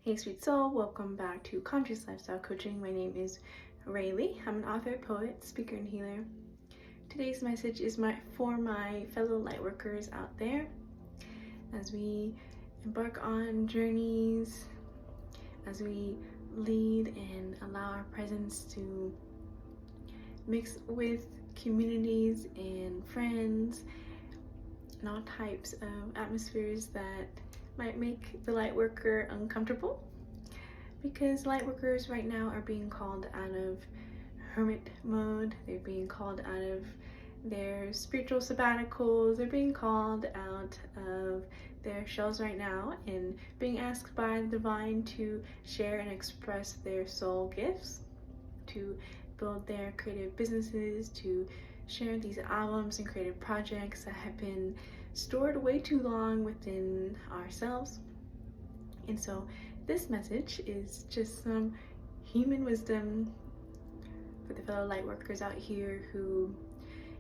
Hey sweet soul, welcome back to Conscious Lifestyle Coaching. My name is Raileigh. I'm an author, poet, speaker, and healer. Today's message is for my fellow lightworkers out there as we embark on journeys, as we lead and allow our presence to mix with communities and friends and all types of atmospheres that might make the lightworker uncomfortable, because lightworkers right now are being called out of hermit mode. They're being called out of their spiritual sabbaticals. They're being called out of their shells right now and being asked by the divine to share and express their soul gifts, to build their creative businesses, to share these albums and creative projects that have been stored way too long within ourselves. And so this message is just some human wisdom for the fellow light workers out here who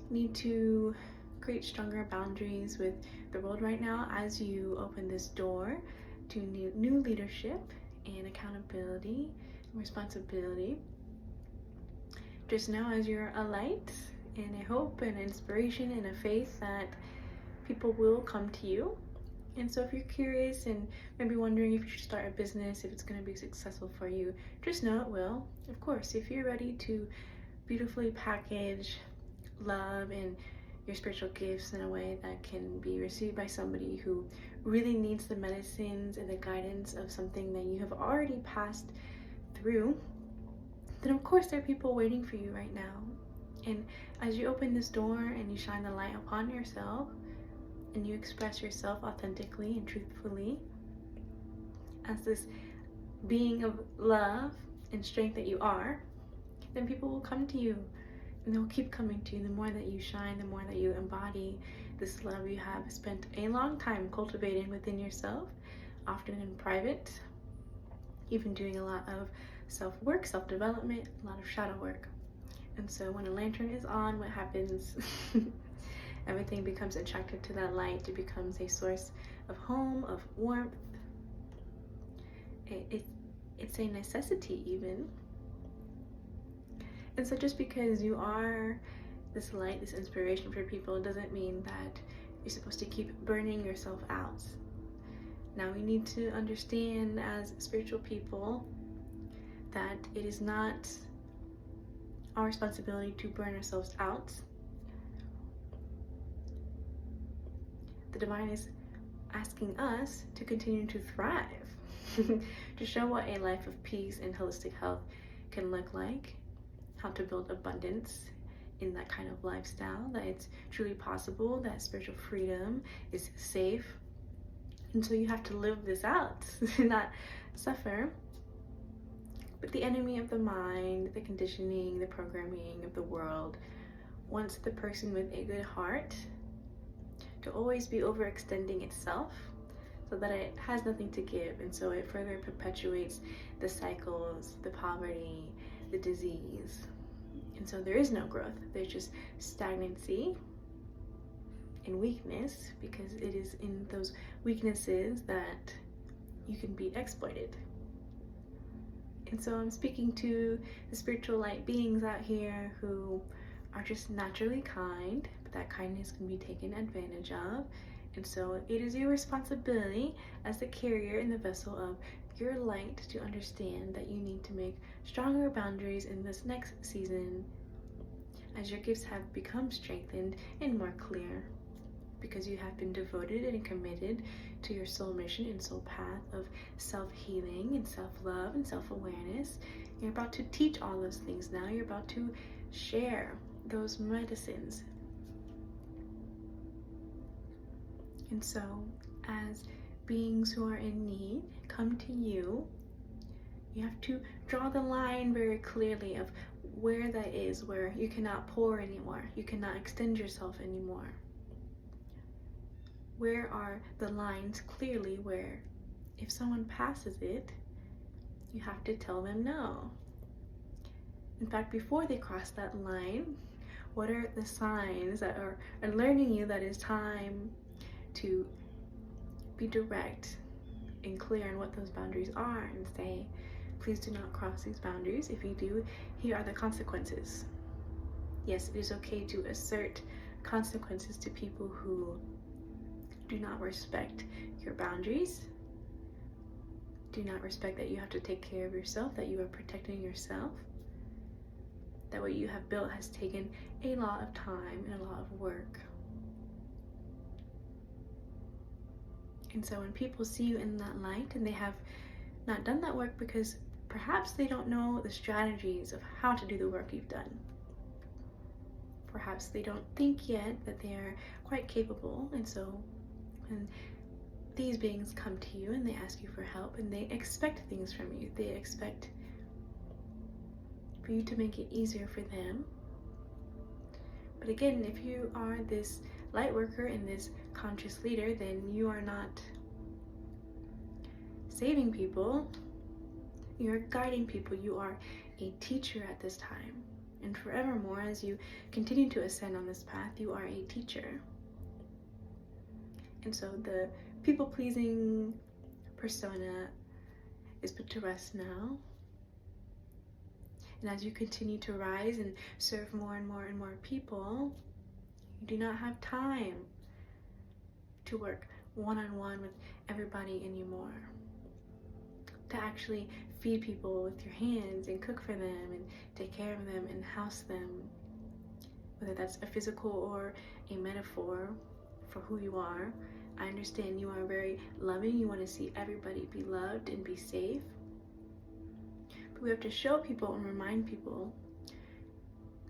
need to create stronger boundaries with the world right now as you open this door to new leadership and accountability and responsibility. Just know, as you're a light and a hope and inspiration and a faith, that people will come to you. And so if you're curious and maybe wondering if you should start a business, if it's going to be successful for you, just know it will. Of course, if you're ready to beautifully package love and your spiritual gifts in a way that can be received by somebody who really needs the medicines and the guidance of something that you have already passed through, then of course there are people waiting for you right now. And as you open this door and you shine the light upon yourself, and you express yourself authentically and truthfully as this being of love and strength that you are, then people will come to you, and they'll keep coming to you. The more that you shine, the more that you embody this love you have spent a long time cultivating within yourself, often in private, even doing a lot of self-work, self-development, a lot of shadow work. And so when a lantern is on, what happens? Everything becomes attracted to that light. It becomes a source of home, of warmth. It's a necessity even. And so just because you are this light, this inspiration for people, doesn't mean that you're supposed to keep burning yourself out. Now we need to understand as spiritual people that it is not our responsibility to burn ourselves out. The divine is asking us to continue to thrive, to show what a life of peace and holistic health can look like, how to build abundance in that kind of lifestyle, that it's truly possible, that spiritual freedom is safe. And so you have to live this out, not suffer. But the enemy of the mind, the conditioning, the programming of the world wants the person with a good heart to always be overextending itself so that it has nothing to give, and so it further perpetuates the cycles, the poverty, the disease. And so there is no growth. There's just stagnancy and weakness, because it is in those weaknesses that you can be exploited. And so I'm speaking to the spiritual light beings out here who are just naturally kind, but that kindness can be taken advantage of. And so it is your responsibility as the carrier in the vessel of your light to understand that you need to make stronger boundaries in this next season as your gifts have become strengthened and more clear, because you have been devoted and committed to your soul mission and soul path of self-healing and self-love and self-awareness. You're about to teach all those things now. You're about to share those medicines. And so as beings who are in need come to you, you have to draw the line very clearly of where that is, where you cannot pour anymore, you cannot extend yourself anymore. Where are the lines clearly where if someone passes it, you have to tell them no. In fact, before they cross that line, what are the signs that are learning you that it's time to be direct, and clear on what those boundaries are and say, please do not cross these boundaries. If you do, here are the consequences. Yes, it is okay to assert consequences to people who do not respect your boundaries, do not respect that you have to take care of yourself, that you are protecting yourself, that what you have built has taken a lot of time and a lot of work. And so when people see you in that light and they have not done that work because perhaps they don't know the strategies of how to do the work you've done. Perhaps they don't think yet that they are quite capable, and so when these beings come to you and they ask you for help and they expect things from you, they expect for you to make it easier for them. But again, if you are this light worker and this conscious leader, then you are not saving people, you're guiding people. You are a teacher at this time. And forevermore, as you continue to ascend on this path, you are a teacher. And so the people-pleasing persona is put to rest now. And as you continue to rise and serve more and more and more people, you do not have time to work one-on-one with everybody anymore. To actually feed people with your hands and cook for them and take care of them and house them, whether that's a physical or a metaphor for who you are. I understand you are very loving. You want to see everybody be loved and be safe. But we have to show people and remind people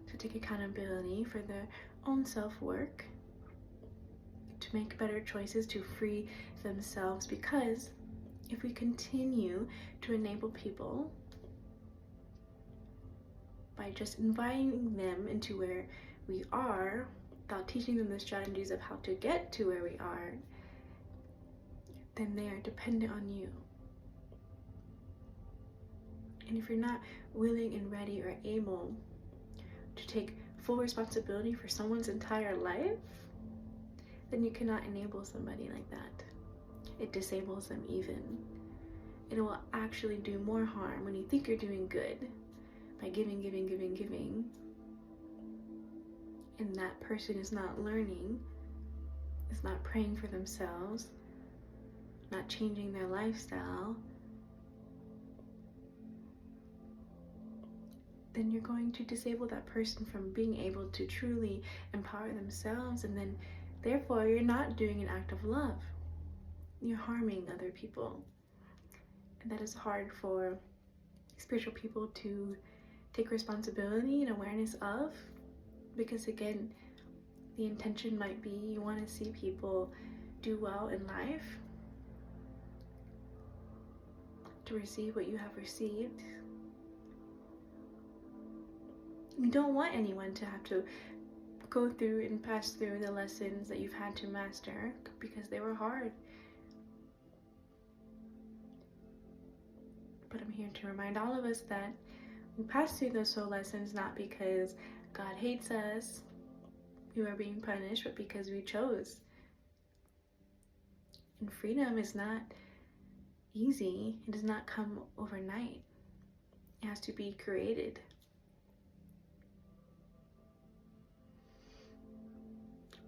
to take accountability for their own self-work, to make better choices, to free themselves, because if we continue to enable people by just inviting them into where we are without teaching them the strategies of how to get to where we are, then they are dependent on you. And if you're not willing and ready or able to take full responsibility for someone's entire life, then you cannot enable somebody like that. It disables them even. It will actually do more harm when you think you're doing good by giving, and that person is not learning, is not praying for themselves, not changing their lifestyle, then you're going to disable that person from being able to truly empower themselves, and then therefore you're not doing an act of love. You're harming other people. And that is hard for spiritual people to take responsibility and awareness of, because again, the intention might be you want to see people do well in life, to receive what you have received. You don't want anyone to have to go through and pass through the lessons that you've had to master because they were hard. But I'm here to remind all of us that we pass through those soul lessons not because God hates us, we are being punished, but because we chose. And freedom is not easy. It does not come overnight. It has to be created.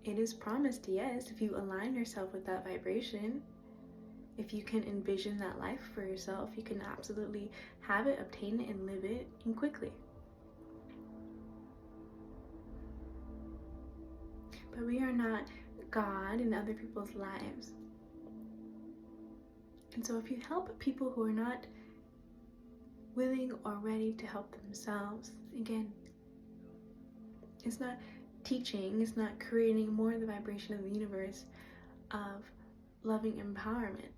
It is promised, yes, if you align yourself with that vibration. If you can envision that life for yourself, you can absolutely have it, obtain it, and live it, and quickly. But we are not God in other people's lives. And so if you help people who are not willing or ready to help themselves, again, it's not teaching, it's not creating more of the vibration of the universe of loving empowerment.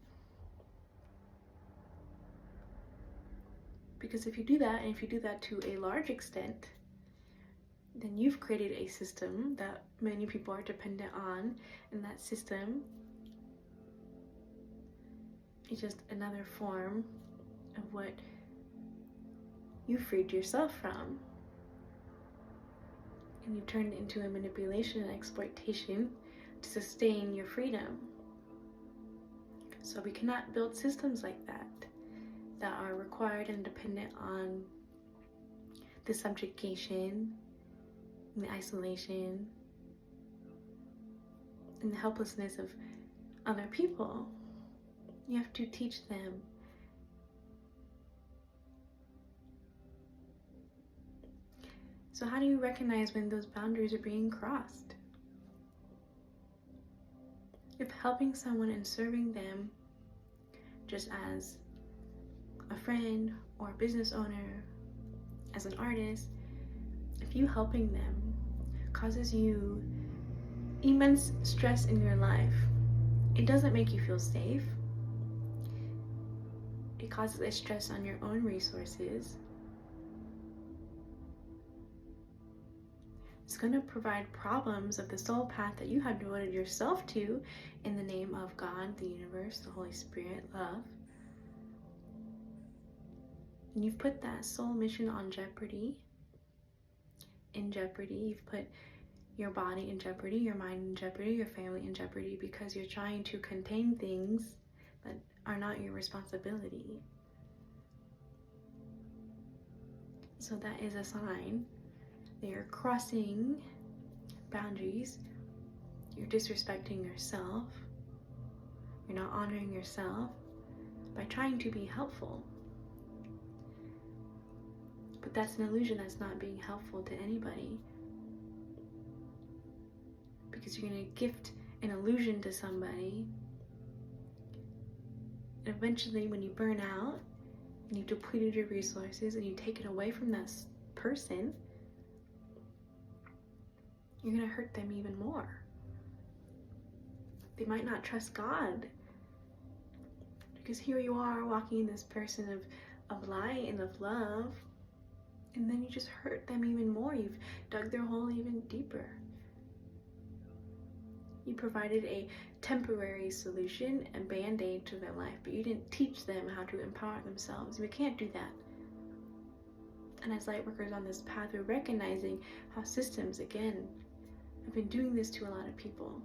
Because if you do that, and if you do that to a large extent, then you've created a system that many people are dependent on, and that system is just another form of what you freed yourself from. And you turned it into a manipulation and exploitation to sustain your freedom. So we cannot build systems like that are required and dependent on the subjugation, and the isolation, and the helplessness of other people. You have to teach them. So how do you recognize when those boundaries are being crossed? If helping someone and serving them, just as a friend or a business owner, as an artist, if you helping them causes you immense stress in your life, it doesn't make you feel safe. It causes a stress on your own resources. It's going to provide problems of the soul path that you have devoted yourself to in the name of God, the universe, the Holy Spirit, love. And you've put that soul mission on jeopardy. In jeopardy, you've put your body in jeopardy, your mind in jeopardy, your family in jeopardy, because you're trying to contain things that are not your responsibility. So that is a sign that you're crossing boundaries, you're disrespecting yourself, you're not honoring yourself by trying to be helpful. But that's an illusion. That's not being helpful to anybody. Because you're going to gift an illusion to somebody, and eventually when you burn out and you've depleted your resources and you take it away from that person, you're going to hurt them even more. They might not trust God, because here you are walking in this person of light and of love, and then you just hurt them even more. You've dug their hole even deeper. You provided a temporary solution, a band-aid to their life, but you didn't teach them how to empower themselves. We can't do that. And as light workers on this path, we're recognizing how systems, again, have been doing this to a lot of people.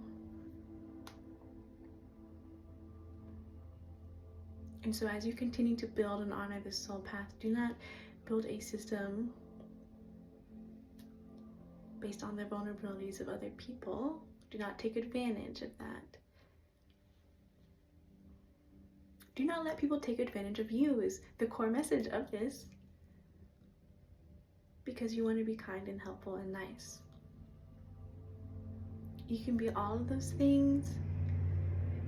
And so as you continue to build and honor this soul path, do not build a system based on the vulnerabilities of other people. Do not take advantage of that. Do not let people take advantage of you is the core message of this, because you want to be kind and helpful and nice. You can be all of those things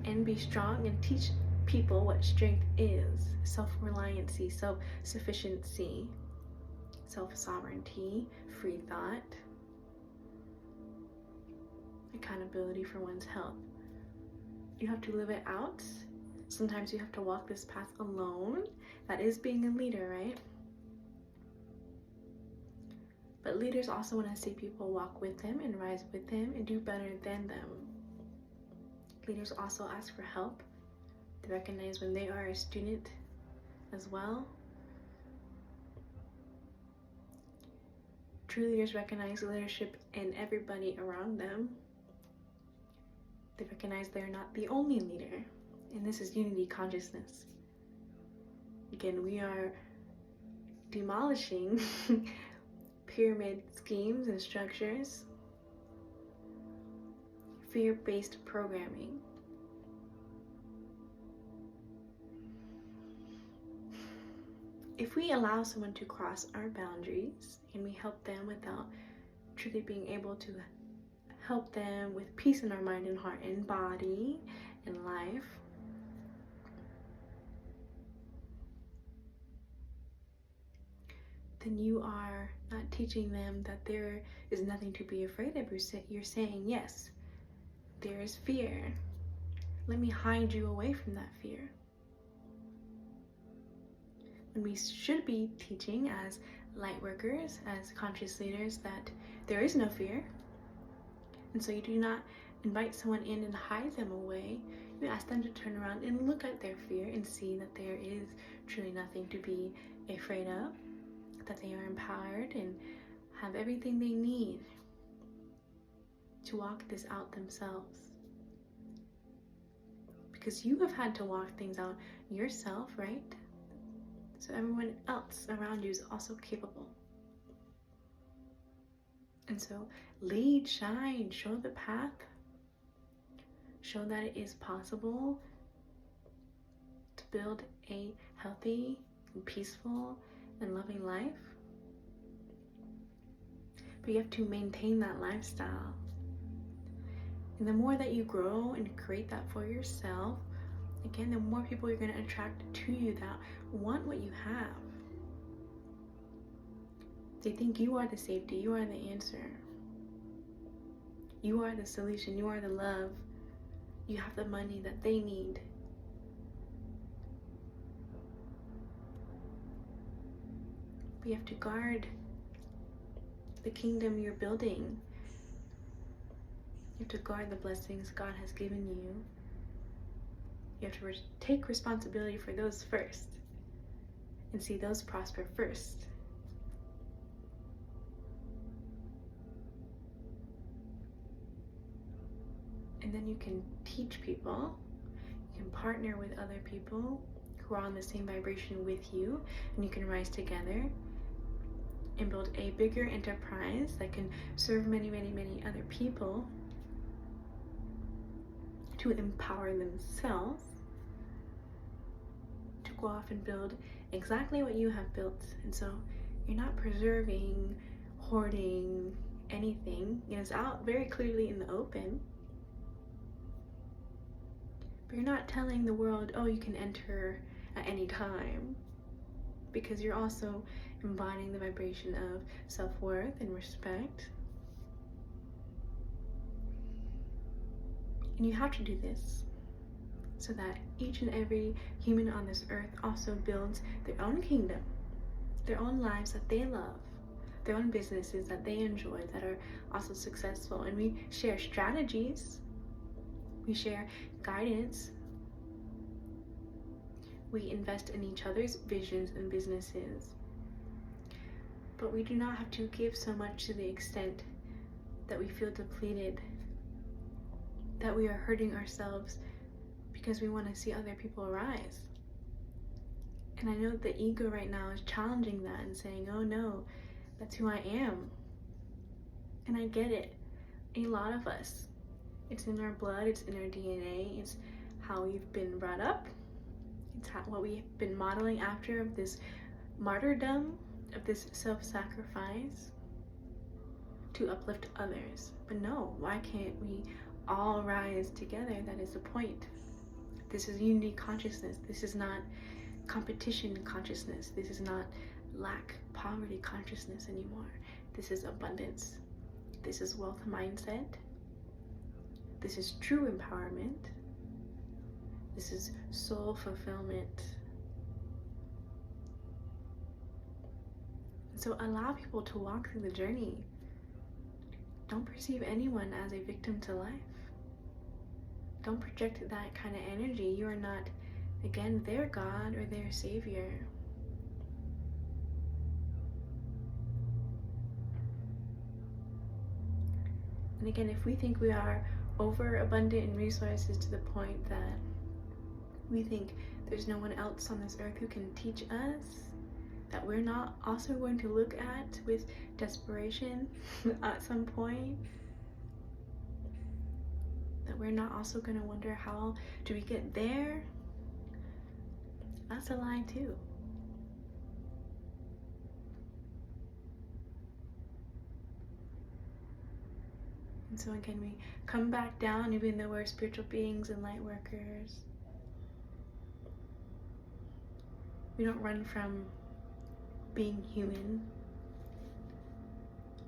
and be strong and teach people what strength is: self-reliancy, self-sufficiency, self-sovereignty, free thought, accountability for one's health. You have to live it out. Sometimes you have to walk this path alone. That is being a leader, right? But leaders also want to see people walk with them and rise with them and do better than them. Leaders also ask for help. They recognize when they are a student as well. True leaders recognize leadership in everybody around them. They recognize they're not the only leader, and this is unity consciousness. Again, we are demolishing pyramid schemes and structures, fear-based programming. If we allow someone to cross our boundaries and we help them without truly being able to help them with peace in our mind and heart and body and life, then you are not teaching them that there is nothing to be afraid of. You're saying, yes, there is fear. Let me hide you away from that fear. And we should be teaching as light workers, as conscious leaders, that there is no fear. And so you do not invite someone in and hide them away. You ask them to turn around and look at their fear and see that there is truly nothing to be afraid of, that they are empowered and have everything they need to walk this out themselves. because you have had to walk things out yourself, right? So everyone else around you is also capable. And so lead, shine, show the path, show that it is possible to build a healthy and peaceful and loving life. But you have to maintain that lifestyle. And the more that you grow and create that for yourself, again, the more people you're going to attract to you that want what you have. They think you are the safety, you are the answer. You are the solution, you are the love. You have the money that they need. But you have to guard the kingdom you're building. You have to guard the blessings God has given you. You have to take responsibility for those first and see those prosper first. And then you can teach people, you can partner with other people who are on the same vibration with you, and you can rise together and build a bigger enterprise that can serve many, many, many other people to empower themselves to go off and build exactly what you have built. And so you're not preserving, hoarding anything. It is out very clearly in the open. But you're not telling the world, oh, you can enter at any time, because you're also embodying the vibration of self-worth and respect. And you have to do this so that each and every human on this earth also builds their own kingdom, their own lives that they love, their own businesses that they enjoy, that are also successful. And we share strategies, we share guidance, we invest in each other's visions and businesses. But we do not have to give so much to the extent that we feel depleted, that we are hurting ourselves because we want to see other people rise. And I know the ego right now is challenging that and saying, oh no, that's who I am. And I get it. A lot of us, it's in our blood, it's in our DNA, it's how we've been brought up, it's what we've been modeling after, of this martyrdom, of this self-sacrifice to uplift others. But no, why can't we all rise together? That is the point. This is unity consciousness. This is not competition consciousness. This is not lack, poverty consciousness anymore. This is abundance. This is wealth mindset. This is true empowerment. This is soul fulfillment. So allow people to walk through the journey. Don't perceive anyone as a victim to life. Don't project that kind of energy. You are not, again, their God or their Savior. And again, if we think we are overabundant in resources to the point that we think there's no one else on this earth who can teach us, that we're not also going to look at with desperation at some point, that we're not also going to wonder, how do we get there? That's a lie too. And so again, we come back down, even though we're spiritual beings and light workers. We don't run from being human.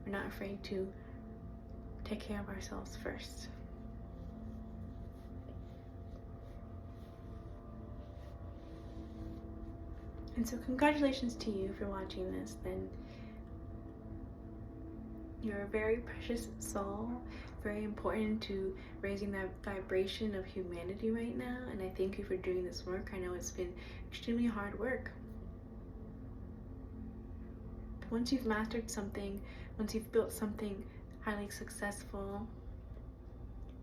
We're not afraid to take care of ourselves first. And so congratulations to you for watching this. Then you're a very precious soul, very important to raising that vibration of humanity right now. And I thank you for doing this work. I know it's been extremely hard work. But once you've mastered something, once you've built something highly successful,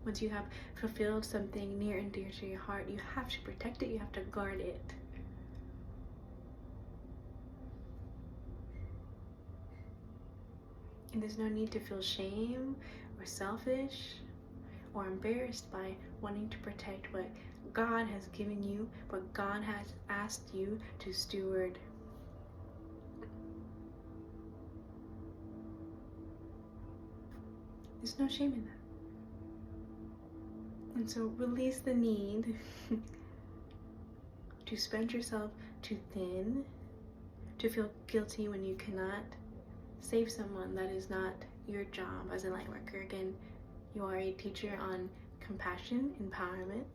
Once you have fulfilled something near and dear to your heart, you have to protect it, you have to guard it. And there's no need to feel shame or selfish or embarrassed by wanting to protect what God has given you, what God has asked you to steward. There's no shame in that. And so release the need to spread yourself too thin, to feel guilty when you cannot save someone. That is not your job as a light worker. Again, you are a teacher on compassion, empowerment,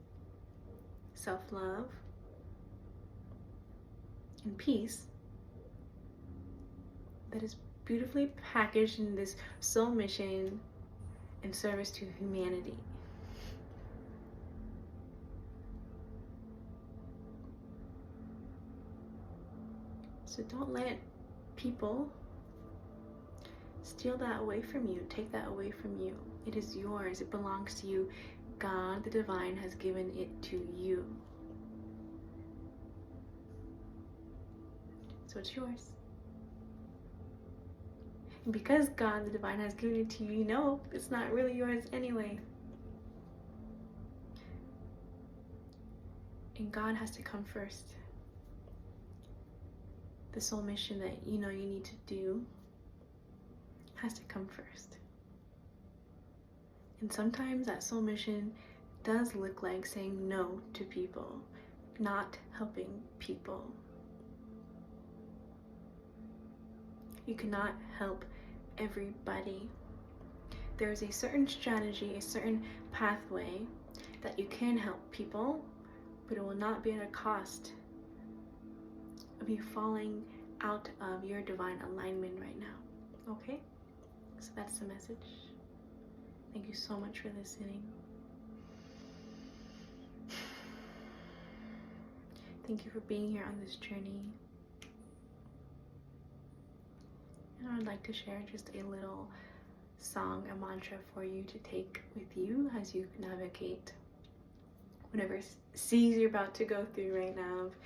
self-love, and peace that is beautifully packaged in this soul mission in service to humanity. So don't let people steal that away from you, take that away from you. It is yours, it belongs to you. God, the divine, has given it to you. So it's yours. And because God, the divine, has given it to you, you know it's not really yours anyway. And God has to come first. The soul mission that you know you need to do has to come first. And sometimes that soul mission does look like saying no to people, not helping people. You cannot help everybody. There is a certain strategy, a certain pathway that you can help people, but it will not be at a cost of you falling out of your divine alignment right now. Okay? So that's the message. Thank you so much for listening. Thank you for being here on this journey. And I would like to share just a little song, a mantra for you to take with you as you navigate whatever seas you're about to go through right now of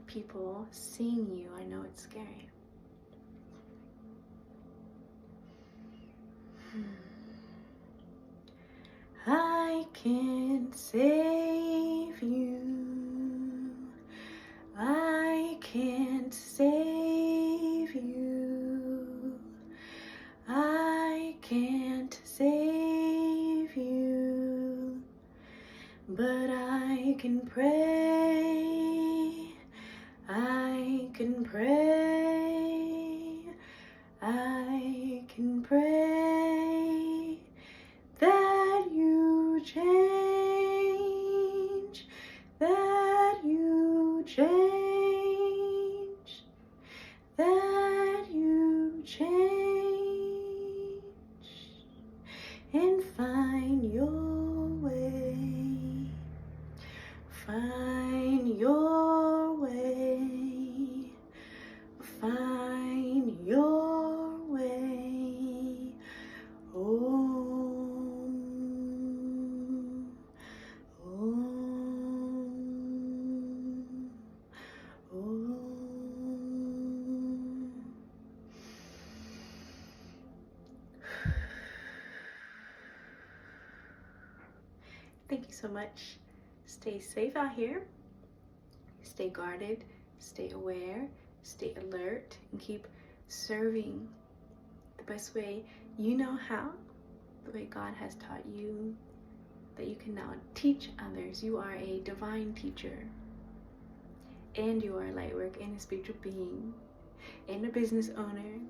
people seeing you. I know it's scary. I can't save you. I can't save you. I can't save you. But I can pray. I can pray. I can pray that you change, that you change, that you change, and find your way, find your way, find your way. Oh. Thank you so much. Stay safe out here. Stay guarded, stay aware, stay alert, and keep serving the best way you know how, the way God has taught you, that you can now teach others. You are a divine teacher, and you are a light work and a spiritual being, and a business owner,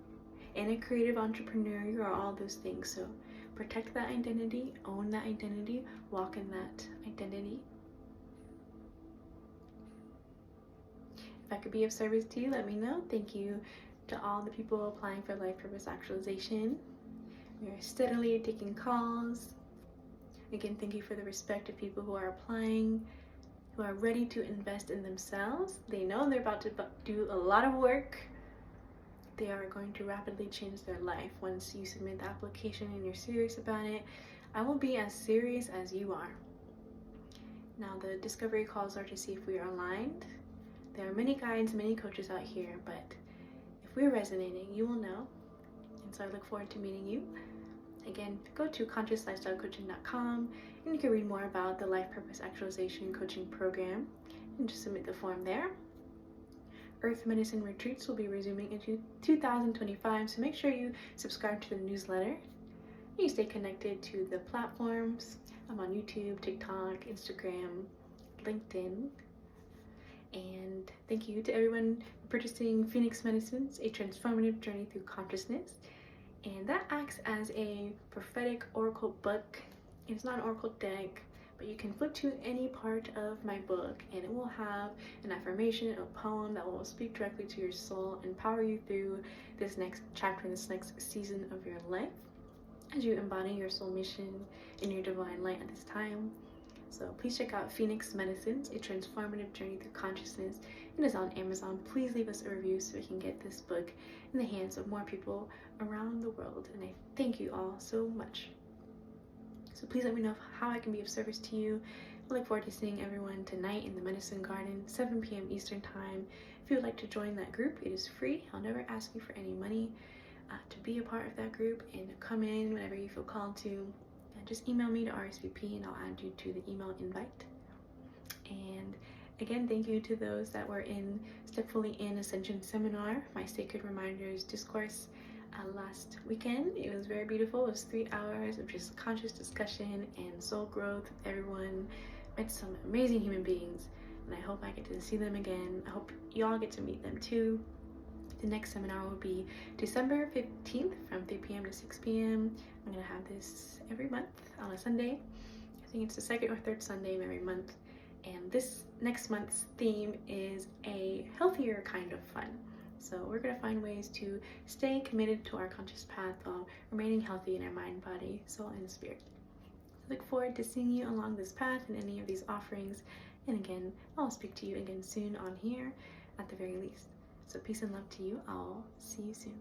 and a creative entrepreneur. You are all those things. So protect that identity, own that identity, walk in that identity. If I could be of service to you, let me know. Thank you to all the people applying for Life Purpose Actualization. We are steadily taking calls. Again, thank you for the respect of people who are applying, who are ready to invest in themselves. They know they're about to do a lot of work. They are going to rapidly change their life once you submit the application and you're serious about it. I will be as serious as you are. Now, the discovery calls are to see if we are aligned. There are many guides, many coaches out here, but if we're resonating, you will know. And so I look forward to meeting you. Again, go to consciouslifestylecoaching.com and you can read more about the Life Purpose Actualization coaching program and just submit the form there. Earth Medicine Retreats will be resuming in 2025, so make sure you subscribe to the newsletter. You stay connected to the platforms. I'm on YouTube, TikTok, Instagram, LinkedIn. And thank you to everyone purchasing Phoenix Medicines, a transformative journey through consciousness. And that acts as a prophetic oracle book. It's not an oracle deck, but you can flip to any part of my book and it will have an affirmation, a poem that will speak directly to your soul and power you through this next chapter, this next season of your life as you embody your soul mission in your divine light at this time. So please check out Phoenix Medicines, a transformative journey through consciousness. It is on Amazon. Please leave us a review so we can get this book in the hands of more people around the world. And I thank you all so much. So please let me know how I can be of service to you. I look forward to seeing everyone tonight in the Medicine Garden, 7 p.m. Eastern Time. If you would like to join that group, it is free. I'll never ask you for any money to be a part of that group and come in whenever you feel called to. Just email me to RSVP and I'll add you to the email invite. And again, thank you to those that were in Step Fully In Ascension Seminar, my Sacred Reminders discourse last weekend. It was very beautiful. It was 3 hours of just conscious discussion and soul growth with everyone. Met some amazing human beings and I hope I get to see them again. I hope y'all get to meet them too. The next seminar will be December 15th from 3 p.m. to 6 p.m. I'm going to have this every month on a Sunday. I think it's the second or third Sunday of every month. And this next month's theme is a healthier kind of fun. So we're going to find ways to stay committed to our conscious path while remaining healthy in our mind, body, soul, and spirit. I look forward to seeing you along this path in any of these offerings. And again, I'll speak to you again soon on here at the very least. So peace and love to you. I'll see you soon.